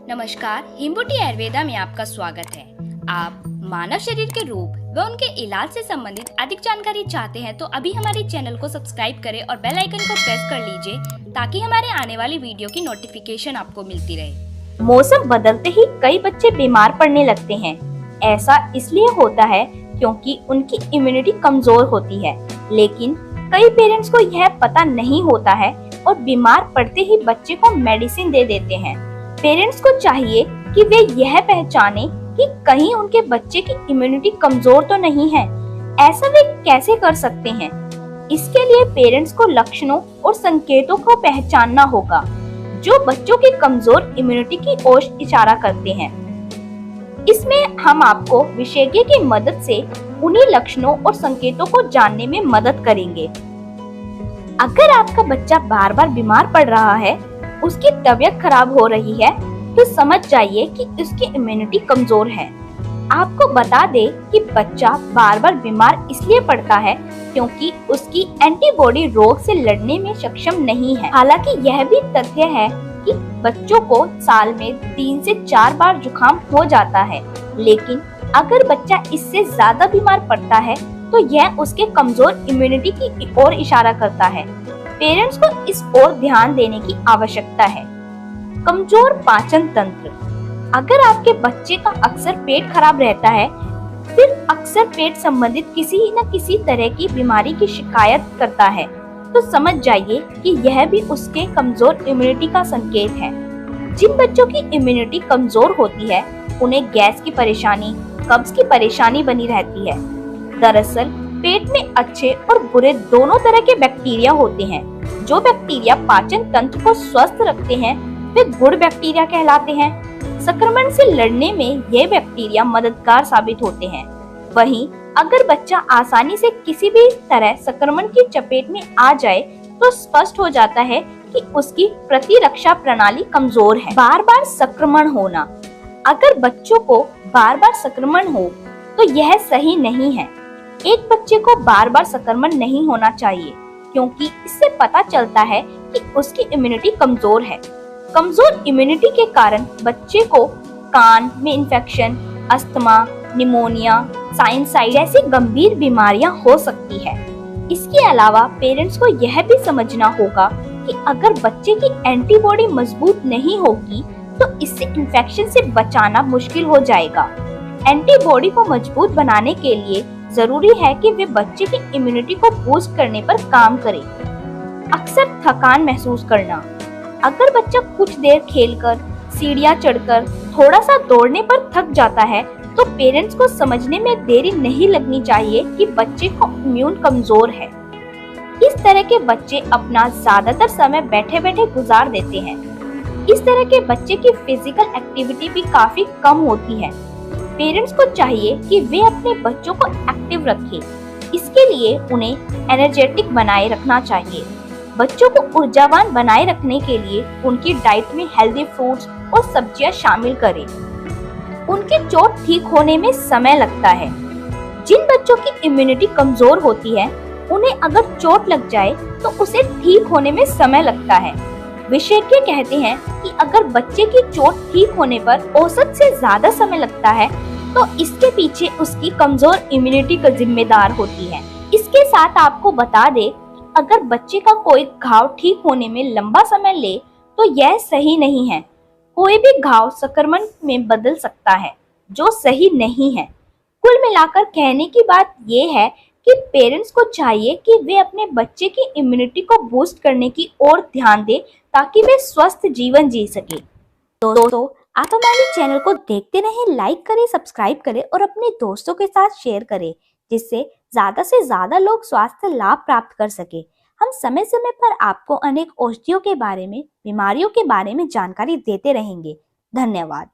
नमस्कार, हिम्बूटी आयुर्वेदा में आपका स्वागत है। आप मानव शरीर के रूप व उनके इलाज से संबंधित अधिक जानकारी चाहते हैं तो अभी हमारे चैनल को सब्सक्राइब करें और बेल आइकन को प्रेस कर लीजिए ताकि हमारे आने वाली वीडियो की नोटिफिकेशन आपको मिलती रहे। मौसम बदलते ही कई बच्चे बीमार पड़ने लगते हैं। ऐसा इसलिए होता है क्योंकि उनकी इम्यूनिटी कमजोर होती है, लेकिन कई पेरेंट्स को यह पता नहीं होता है और बीमार पड़ते ही बच्चे को मेडिसिन दे देते हैं। पेरेंट्स को चाहिए कि वे यह पहचाने कि कहीं उनके बच्चे की इम्यूनिटी कमजोर तो नहीं है। ऐसा वे कैसे कर सकते हैं? इसके लिए पेरेंट्स को लक्षणों और संकेतों को पहचानना होगा जो बच्चों की कमजोर इम्यूनिटी की ओर इशारा करते हैं। इसमें हम आपको विशेषज्ञ की मदद से उन्हीं लक्षणों और संकेतों को जानने में मदद करेंगे। अगर आपका बच्चा बार बार बीमार पड़ रहा है, उसकी तबीयत खराब हो रही है, तो समझ जाइए कि उसकी इम्यूनिटी कमजोर है। आपको बता दे कि बच्चा बार बार बीमार इसलिए पड़ता है क्योंकि उसकी एंटीबॉडी रोग से लड़ने में सक्षम नहीं है। हालांकि यह भी तथ्य है कि बच्चों को साल में 3 से 4 बार जुकाम हो जाता है, लेकिन अगर बच्चा इससे ज्यादा बीमार पड़ता है तो यह उसके कमजोर इम्यूनिटी की ओर इशारा करता है। पेरेंट्स को इस ओर ध्यान देने की आवश्यकता है। कमजोर पाचन तंत्र। अगर आपके बच्चे का अक्सर पेट खराब रहता है, फिर अक्सर पेट संबंधित किसी न किसी तरह की बीमारी की शिकायत करता है, तो समझ जाइए कि यह भी उसके कमजोर इम्यूनिटी का संकेत है। जिन बच्चों की इम्यूनिटी कमजोर होती है, उन्हें गैस की परेशानी, कब्ज की परेशानी बनी रहती है। दरअसल पेट में अच्छे और बुरे दोनों तरह के बैक्टीरिया होते हैं। जो बैक्टीरिया पाचन तंत्र को स्वस्थ रखते हैं, वे गुड बैक्टीरिया कहलाते हैं। संक्रमण से लड़ने में ये बैक्टीरिया मददगार साबित होते हैं। वहीं अगर बच्चा आसानी से किसी भी तरह संक्रमण की चपेट में आ जाए, तो स्पष्ट हो जाता है कि उसकी प्रतिरक्षा प्रणाली कमजोर है। बार बार संक्रमण होना। अगर बच्चों को बार बार संक्रमण हो, तो यह सही नहीं है। एक बच्चे को बार बार संक्रमण नहीं होना चाहिए, क्योंकि इससे पता चलता है कि उसकी इम्यूनिटी कमजोर है। कमजोर इम्यूनिटी के कारण बच्चे को कान में इन्फेक्शन, अस्थमा, निमोनिया, साइनसाइटिस जैसी गंभीर बीमारियां हो सकती है। इसके अलावा पेरेंट्स को यह भी समझना होगा कि अगर बच्चे की एंटीबॉडी मजबूत नहीं होगी, तो इससे इन्फेक्शन से बचाना मुश्किल हो जाएगा। एंटीबॉडी को मजबूत बनाने के लिए जरूरी है कि वे बच्चे की इम्यूनिटी को बूस्ट करने पर काम करें। अक्सर थकान महसूस करना। अगर बच्चा कुछ देर खेलकर, सीढ़ियां चढ़कर, थोड़ा सा दौड़ने पर थक जाता है, तो पेरेंट्स को समझने में देरी नहीं लगनी चाहिए कि बच्चे को इम्यून कमजोर है। इस तरह के बच्चे अपना ज्यादातर समय बैठे बैठे गुजार देते हैं। इस तरह के बच्चे की फिजिकल एक्टिविटी भी काफी कम होती है। पेरेंट्स को चाहिए कि वे अपने बच्चों को एक्टिव रखें। इसके लिए उन्हें एनर्जेटिक बनाए रखना चाहिए। बच्चों को ऊर्जावान बनाए रखने के लिए उनकी डाइट में हेल्दी फ्रूट्स और सब्जियां शामिल करें। उनकी चोट ठीक होने में समय लगता है। जिन बच्चों की इम्यूनिटी कमजोर होती है, उन्हें अगर चोट लग जाए तो उसे ठीक होने में समय लगता है। विशेषज्ञ कहते हैं कि अगर बच्चे की चोट ठीक होने पर औसत से ज्यादा समय लगता है, तो इसके पीछे उसकी कमजोर इम्यूनिटी का जिम्मेदार होती है। इसके साथ आपको बता दे कि अगर बच्चे का कोई घाव ठीक होने में लंबा समय ले, तो यह सही नहीं है। कोई भी घाव संक्रमण में बदल सकता है, जो सही नहीं है। कुल मिलाकर कहने की बात ये है कि पेरेंट्स को चाहिए कि वे अपने बच्चे की इम्यूनिटी को बूस्ट करने की ओर ध्यान दें, ताकि वे स्वस्थ जीवन जी सके। दोस्तों, आप हमारे चैनल को देखते रहें, लाइक करें, सब्सक्राइब करें और अपने दोस्तों के साथ शेयर करें, जिससे ज्यादा से ज्यादा लोग स्वास्थ्य लाभ प्राप्त कर सके। हम समय समय पर आपको अनेक औषधियों के बारे में, बीमारियों के बारे में जानकारी देते रहेंगे। धन्यवाद।